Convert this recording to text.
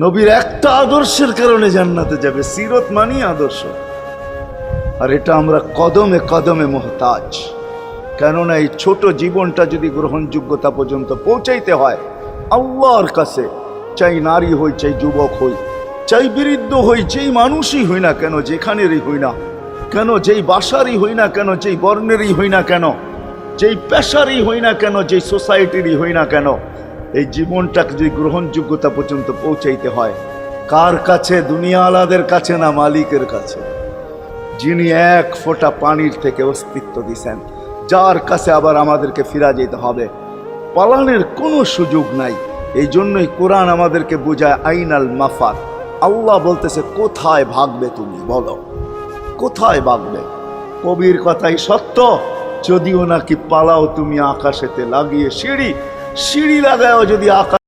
নবীর একটা আদর্শের কারণে জান্নাতে যাবে। সিরত মানি আদর্শ। আর এটা আমরা কদমে কদমে মুহতাজ। কেননা এই ছোট জীবনটা যদি গ্রহণযোগ্যতা পর্যন্ত পৌঁছাইতে হয় আল্লাহর কাছে, চাই নারী হই, চাই যুবক হই, চাই বৃদ্ধ হই, যেই মানুষই হই না কেন, যেখানেরই হই না কেন, যেই বাসারই হই না কেন, যেই বর্ণেরই হই না কেন, যেই পেশারই হই না কেন, যেই সোসাইটিরই হই না কেন, এই জীবনটাকে যদি গ্রহণযোগ্যতা পর্যন্ত পৌঁছাইতে হয় কার কাছে? দুনিয়া আলাদের কাছে না, মালিকের কাছে, যিনি এক ফোঁটা পানির থেকে অস্তিত্ব দিছেন, যার কাছে আবার আমাদেরকে ফিরা যেতে হবে। পালানের কোনো সুযোগ নাই। এই জন্যই কোরআন আমাদেরকে বোঝায় আইনাল মাফার। আল্লাহ বলতেছে কোথায় ভাগবে তুমি, বলো কোথায় ভাগবে? কবির কথাই সত্য, যদিও নাকি পালাও তুমি আকাশেতে লাগিয়ে সিঁড়ি, সিঁড়ি লাগাও যদি আকাশ